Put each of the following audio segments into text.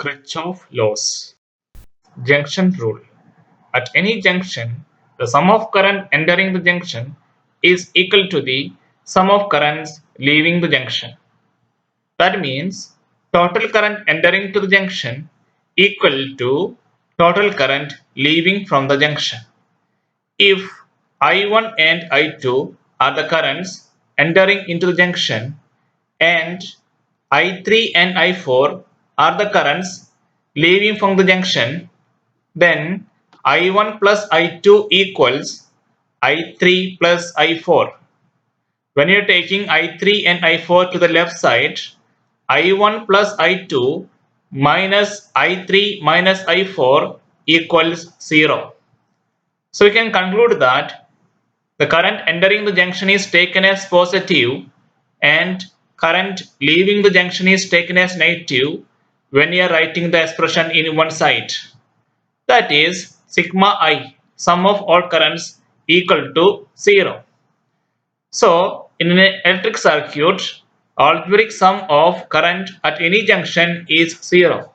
Kirchhoff laws. Junction rule. At any junction, the sum of current entering the junction is equal to the sum of currents leaving the junction. That means total current entering to the junction equal to total current leaving from the junction. If I1 and I2 are the currents entering into the junction and I3 and I4 are the currents leaving from the junction, then I1 plus I2 equals I3 plus I4. When you are taking I3 and I4 to the left side, I1 plus I2 minus I3 minus I4 equals 0. So we can conclude that the current entering the junction is taken as positive and current leaving the junction is taken as negative when you are writing the expression in one side. That is sigma I, sum of all currents, equal to 0. So in an electric circuit, algebraic sum of current at any junction is 0.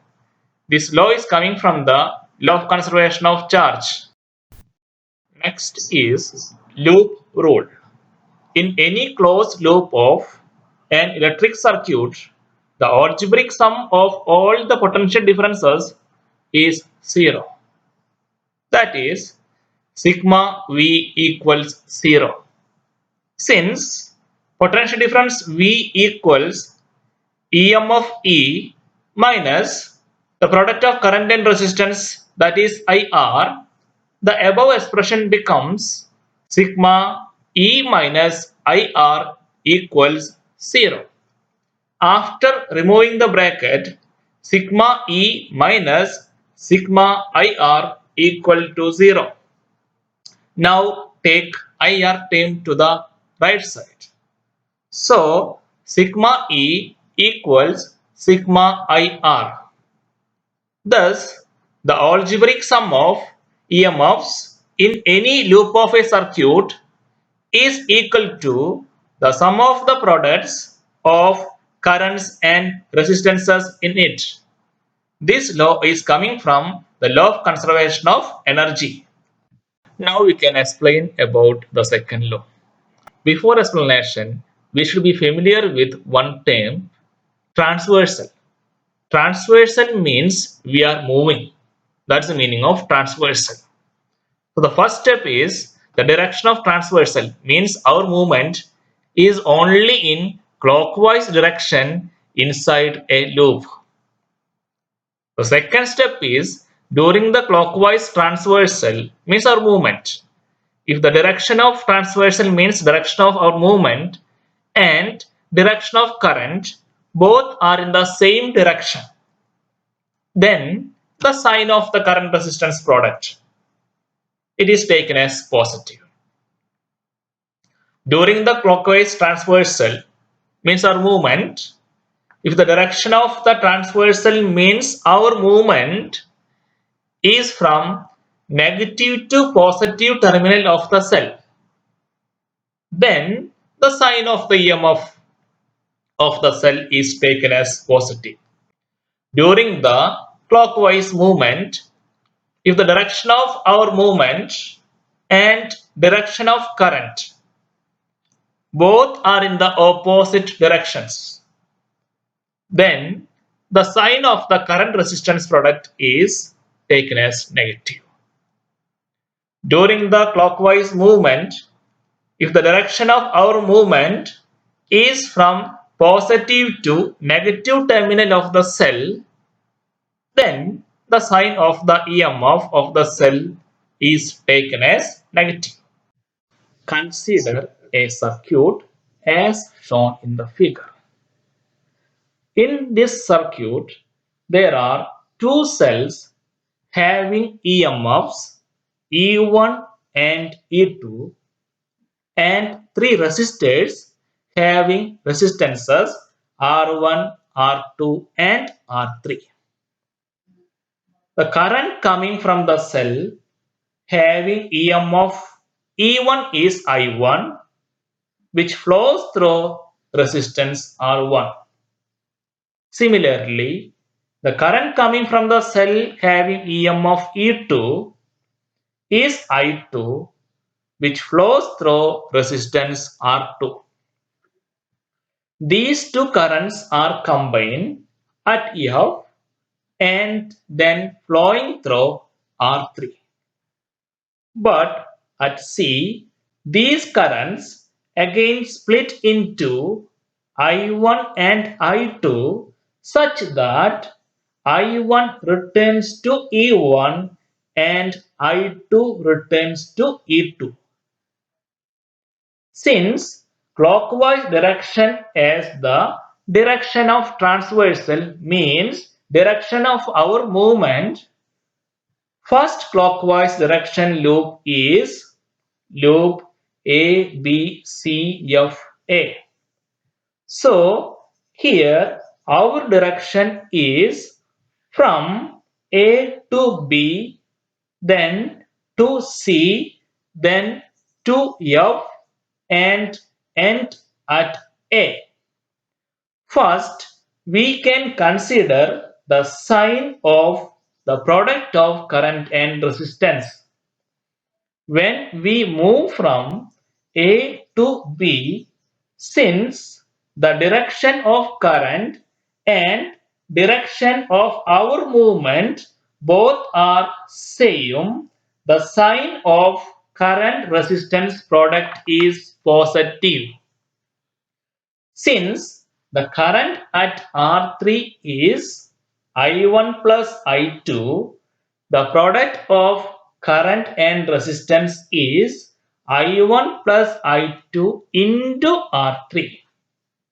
This law is coming from the law of conservation of charge. Next is loop rule. In any closed loop of an electric circuit, the algebraic sum of all the potential differences is 0. That is sigma V equals 0. Since potential difference V equals Em of E minus the product of current and resistance, that is IR, the above expression becomes sigma E minus IR equals 0. After removing the bracket, sigma E minus sigma IR equal to 0. Now take IR term to the right side. So sigma E equals sigma IR. Thus, the algebraic sum of EMFs in any loop of a circuit is equal to the sum of the products of currents and resistances in it. This law is coming from the law of conservation of energy. Now we can explain about the second law. Before explanation, we should be familiar with one term, transversal. Transversal means we are moving. That's the meaning of transversal. So the first step is the direction of transversal means our movement is only in clockwise direction inside a loop. The second step is during the clockwise transversal means our movement. If the direction of transversal means direction of our movement and direction of current both are in the same direction, then the sign of the current resistance product, it is taken as positive. During the clockwise transversal means our movement, if the direction of the transversal means our movement is from negative to positive terminal of the cell, then the sign of the EMF of the cell is taken as positive. During the clockwise movement, if the direction of our movement and direction of current both are in the opposite directions, then the sign of the current resistance product is taken as negative. During the clockwise movement, if the direction of our movement is from positive to negative terminal of the cell, then the sign of the EMF of the cell is taken as negative. Consider a circuit as shown in the figure. In this circuit, there are two cells having EMFs E1 and E2 and three resistors having resistances R1, R2 and R3. The current coming from the cell having EMF E1 is I1, which flows through resistance R1. Similarly, The current coming from the cell having EM of E2 is I2, which flows through resistance R2. These two currents are combined at F and then flowing through R3. But at C, these currents again split into I1 and I2 such that I1 returns to E1 and I2 returns to E2. Since clockwise direction as the direction of transversal means direction of our movement, first clockwise direction loop is loop A, B, C, F, A. So here our direction is from A to B, then to C, then to F and end at A. First, we can consider the sign of the product of current and resistance. When we move from A to B, since the direction of current and direction of our movement both are same, the sign of current resistance product is positive. Since the current at R3 is I1 plus I2, the product of current and resistance is I1 plus I2 into R3.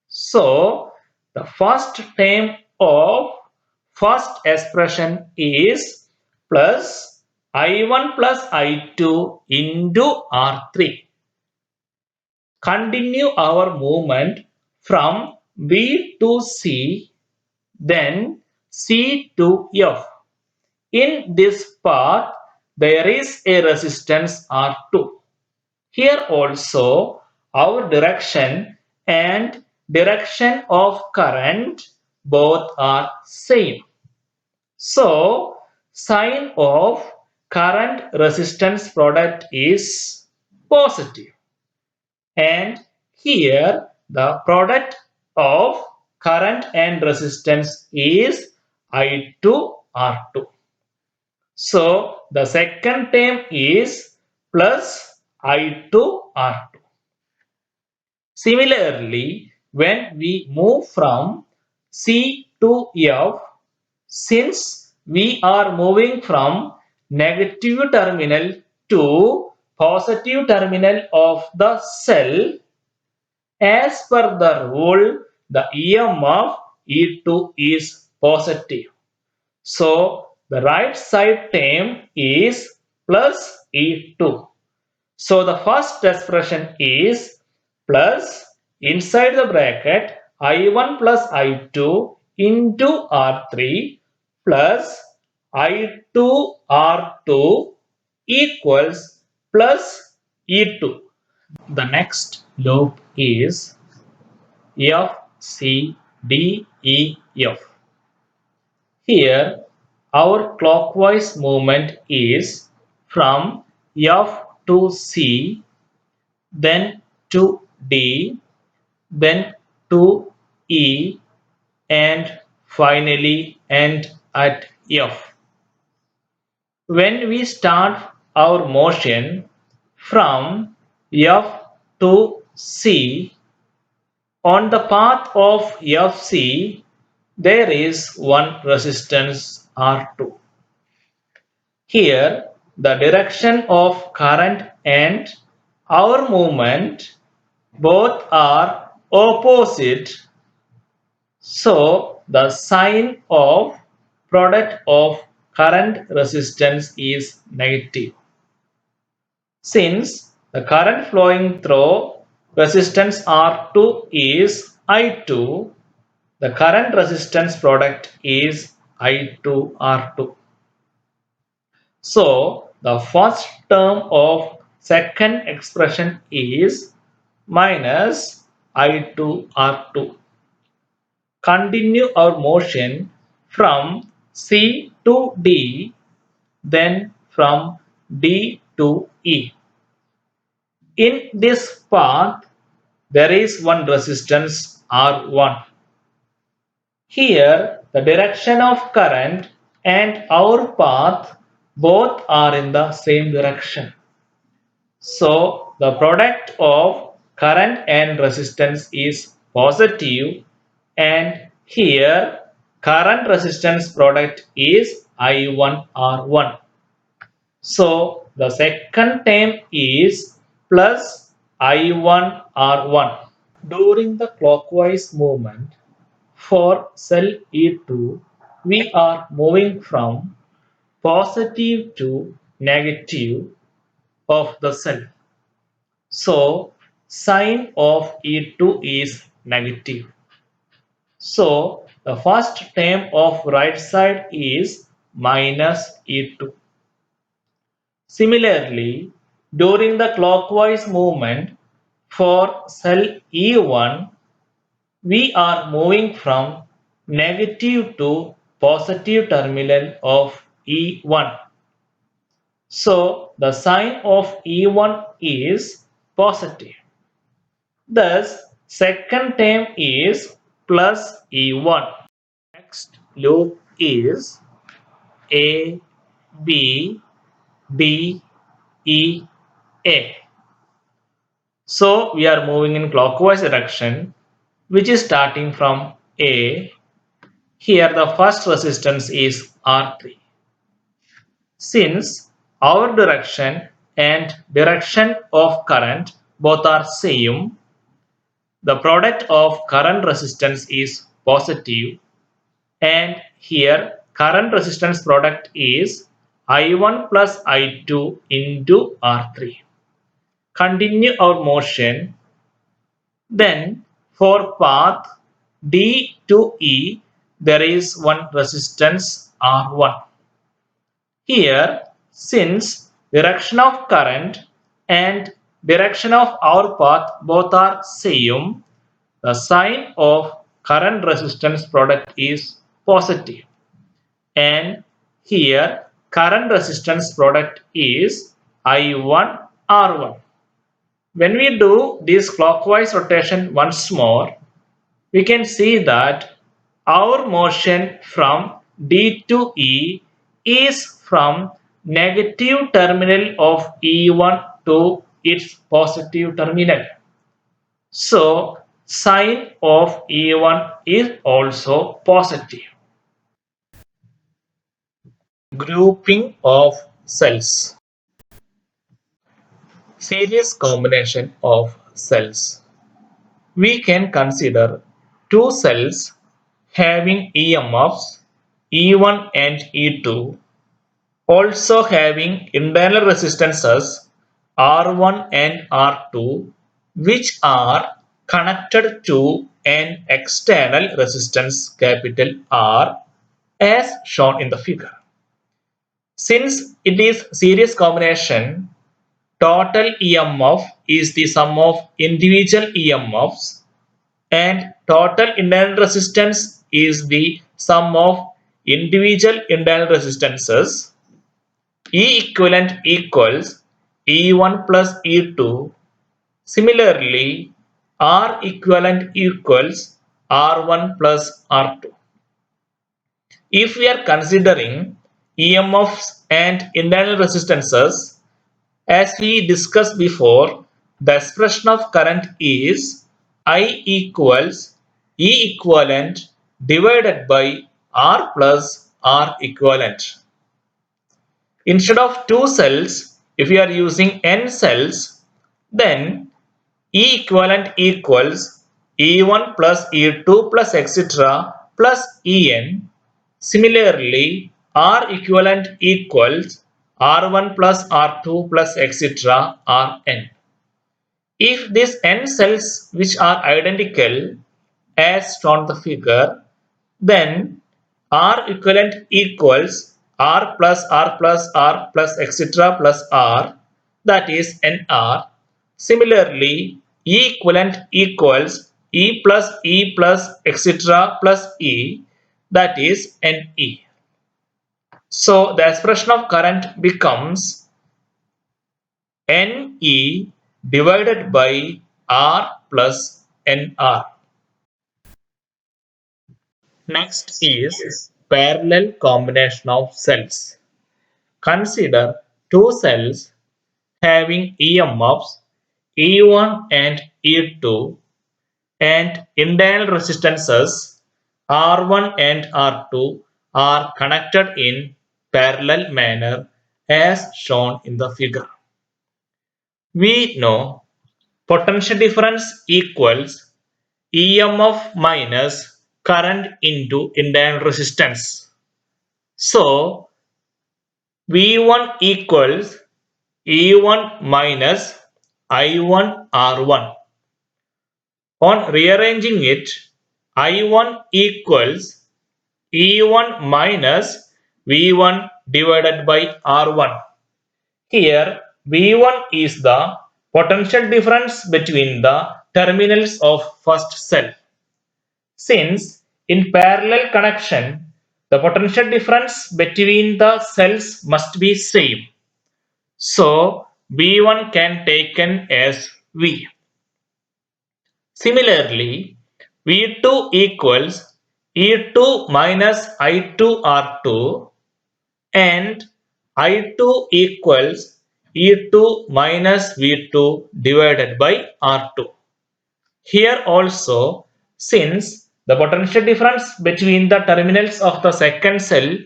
So, the first term of first expression is plus I1 plus I2 into R3. Continue our movement from B to C, then C to F. In this path, there is a resistance R2. Here also, our direction and direction of current both are same. So, sign of current resistance product is positive. And here the product of current and resistance is I2 R2. So the second term is plus I2 R2. Similarly, when we move from C to F, since we are moving from negative terminal to positive terminal of the cell, as per the rule, the EM of E2 is positive. So the right side term is plus E2. So the first expression is plus inside the bracket I1 plus I2 into R3 plus I2 R2 equals plus E2. The next loop is F, C, D, E, F. Here, our clockwise movement is from F to C, then to D, then to E, and finally end at F. When we start our motion from F to C, on the path of Fc, there is one resistance R2. Here, the direction of current and our movement both are opposite. So, the sign of product of current resistance is negative. Since the current flowing through resistance R2 is I2, the current resistance product is I2 R2. So the first term of second expression is minus I2 R2. Continue our motion from C to D, then from D to E. In this path, there is one resistance R1. Here, the direction of current and our path both are in the same direction. So, the product of current and resistance is positive, and here current resistance product is I1R1. So, the second term is plus I1R1. During the clockwise movement for cell E2, we are moving from positive to negative of the cell. So, sign of E2 is negative. So, the first term of right side is minus E2. Similarly, during the clockwise movement for cell E1, we are moving from negative to positive terminal of E1. So, the sign of E1 is positive. Thus, second term is plus E1. Next loop is A, B, B, E, A. So we are moving in clockwise direction, which is starting from A. Here the first resistance is R3. Since our direction and direction of current both are same, the product of current resistance is positive, and here current resistance product is I1 plus I2 into R3. Continue our motion. Then for path D to E, there is one resistance R1. Here, since direction of current and direction of our path both are same, the sign of current resistance product is positive. And here current resistance product is I1 R1. When we do this clockwise rotation once more, we can see that our motion from D to E is from negative terminal of E1 to its positive terminal. So, sign of E1 is also positive. Grouping of cells. Series combination of cells. We can consider two cells having EMFs E1 and E2, also having internal resistances R1 and R2, which are connected to an external resistance capital R as shown in the figure. Since it is series combination, total EMF is the sum of individual EMFs, and total internal resistance is the sum of individual internal resistances. E equivalent equals E1 plus E2. Similarly, R equivalent equals R1 plus R2. If we are considering EMFs and internal resistances, as we discussed before, the expression of current is I equals E equivalent divided by R plus R equivalent. Instead of two cells, if we are using n cells, then E equivalent equals E1 plus E2 plus etc. plus En. Similarly, R equivalent equals R1 plus R2 plus etc. Rn. If these n cells which are identical as shown in the figure, then R equivalent equals R plus R plus R plus etc. plus R, that is NR. Similarly, E equivalent equals E plus etc. plus E, that is NE. So the expression of current becomes Ne divided by R plus Nr. Next is parallel combination of cells. Consider two cells having EMFs E1 and E2 and internal resistances R1 and R2 are connected in parallel manner as shown in the figure. We know potential difference equals EMF minus current into internal resistance. So V1 equals E1 minus I1 R1. On rearranging it, I1 equals E1 minus V1 divided by R1. Here V1 is the potential difference between the terminals of first cell. Since in parallel connection, the potential difference between the cells must be same. So V1 can taken as V. Similarly, V2 equals E2 minus I2 R2 and I2 equals E2 minus V2 divided by R2. Here also, since the potential difference between the terminals of the second cell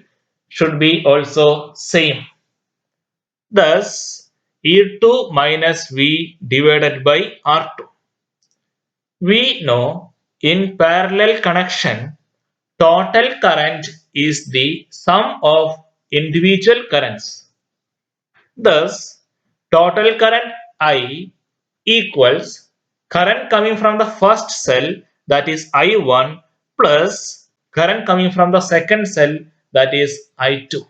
should be also same. Thus, E2 minus V divided by R2. We know in parallel connection, total current is the sum of individual currents. Thus, total current I equals current coming from the first cell, that is I1, plus current coming from the second cell, that is I2.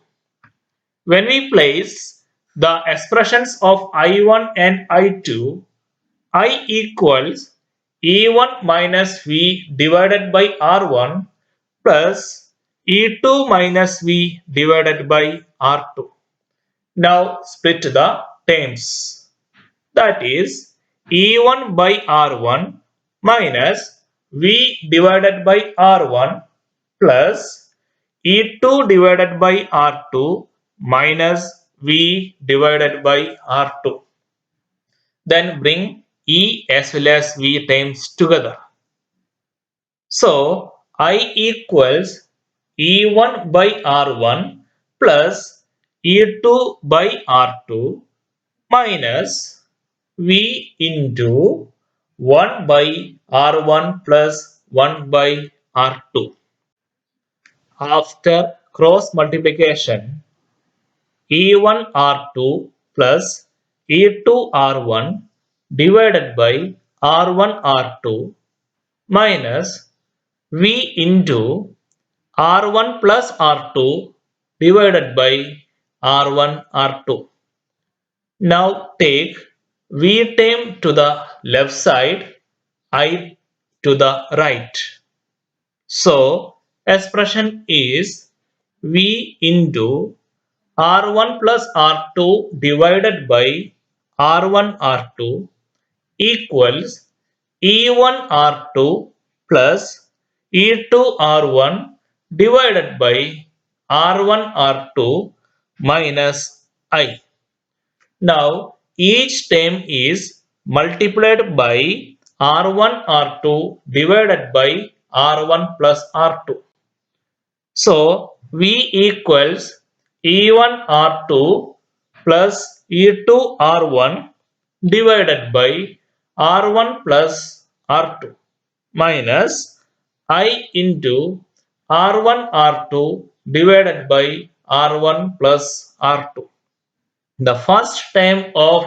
When we place the expressions of I1 and I2, I equals E1 minus V divided by R1 plus E2 minus V divided by R2. Now split the terms. That is E1 by R1 minus V divided by R1 plus E2 divided by R2 minus V divided by R2. Then bring E as well as V terms together. So I equals E1 by R1 plus E2 by R2 minus V into 1 by R1 plus 1 by R2. After cross multiplication, E1 R2 plus E2 R1 divided by R1 R2 minus V into R1 plus R2 divided by R1 R2. Now take V term to the left side, I to the right. So expression is V into R1 plus R2 divided by R1 R2 equals E1 R2 plus E2 R1 divided by R1 R2 minus I. Now each term is multiplied by R1 R2 divided by R1 plus R2. So V equals E1 R2 plus E2 R1 divided by R1 plus R2 minus I into R1 R2 divided by R1 plus R2. The first term of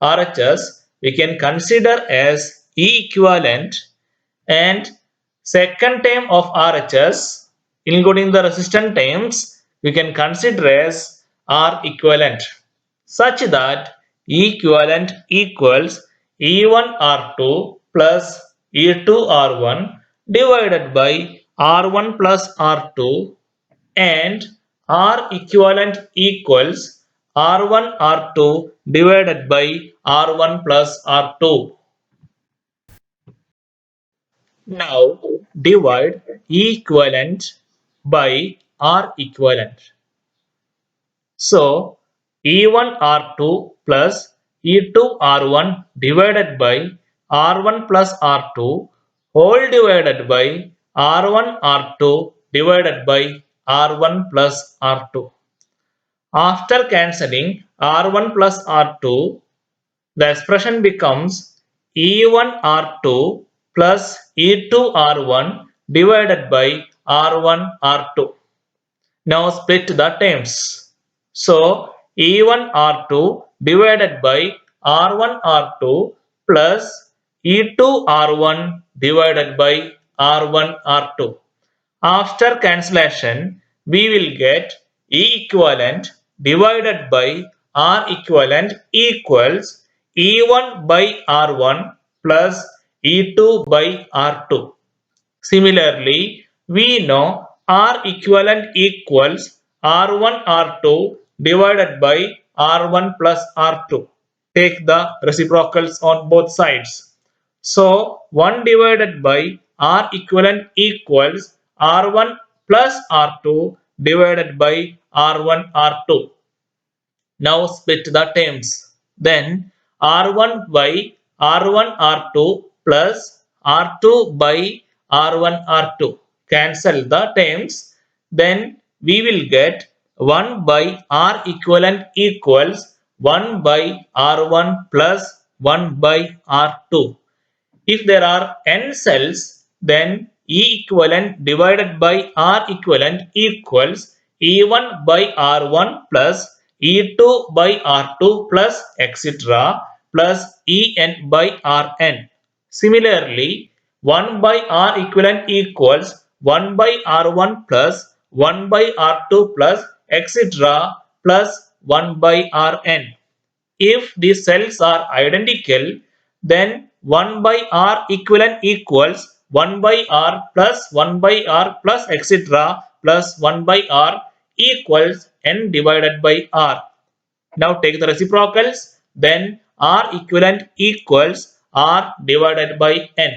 RHS we can consider as E equivalent, and second term of RHS including the resistant terms we can consider as R equivalent, such that E equivalent equals E1 R2 plus E2 R1 divided by R1 plus R2 and R equivalent equals R1 R2 divided by R1 plus R2. Now divide E equivalent by R equivalent. So E1 R2 plus E2 R1 divided by R1 plus R2 whole divided by R1 R2 divided by R1 plus R2. After cancelling R1 plus R2, the expression becomes E1 R2 plus E2 R1 divided by R1 R2. Now split the terms. So E1 R2 divided by R1 R2 plus E2 R1 divided by R1 R2. After cancellation, we will get E equivalent divided by R equivalent equals E1 by R1 plus E2 by R2. Similarly, we know R equivalent equals R1 R2 divided by R1 plus R2. Take the reciprocals on both sides. So 1 divided by R equivalent equals R1 plus R2 divided by R1 R2. Now split the terms. Then R1 by R1 R2 plus R2 by R1 R2. Cancel the terms. Then we will get 1 by R equivalent equals 1 by R1 plus 1 by R2. If there are n cells, then E equivalent divided by R equivalent equals E1 by R1 plus E2 by R2 plus etc. plus En by Rn. Similarly, 1 by R equivalent equals 1 by R1 plus 1 by R2 plus etc. plus 1 by Rn. If the cells are identical, then 1 by R equivalent equals 1 by R plus 1 by R plus etc. plus 1 by R equals n divided by R. Now take the reciprocals, then R equivalent equals R divided by n.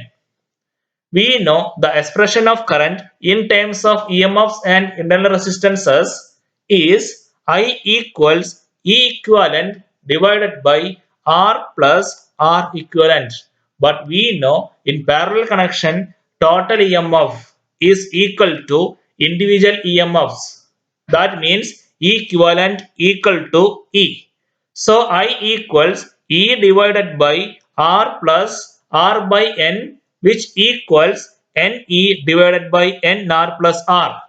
We know the expression of current in terms of EMFs and internal resistances is I equals E equivalent divided by R plus R equivalent. But we know in parallel connection total EMF is equal to individual EMFs. That means E equivalent equal to E. So I equals E divided by R plus R by N, which equals NE divided by NR plus R.